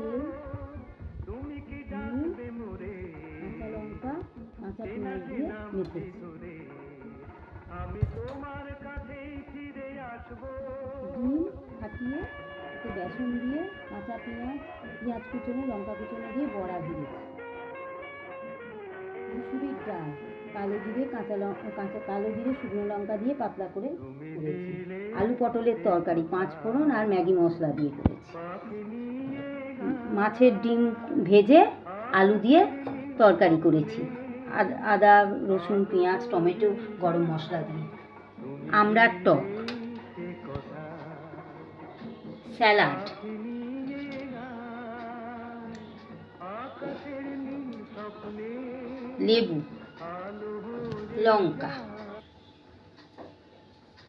তেল, কাঁচা লঙ্কা, কাঁচা পেঁয়াজ দিয়ে মেখেছি। ডিম ফাটিয়ে বেসন দিয়ে কাঁচা পেঁয়াজ কুচনো, লঙ্কা কুচনো দিয়ে বড়া ভেজেছি। মুসুরির ডাল, কালো জিরে কালো জিরে শুকনো লঙ্কা দিয়ে পাতলা করে করেছি। আলু পটলের তরকারি 5 ফোড়ন আর ম্যাগি মশলা দিয়ে করেছি। মাছের ডিম ভেজে আলু দিয়ে তরকারি করেছি, আদা রসুন পেঁয়াজ টমেটো গরম মশলা দিয়ে। আমড়ার টক, স্যালাড, লেবু, লঙ্কা।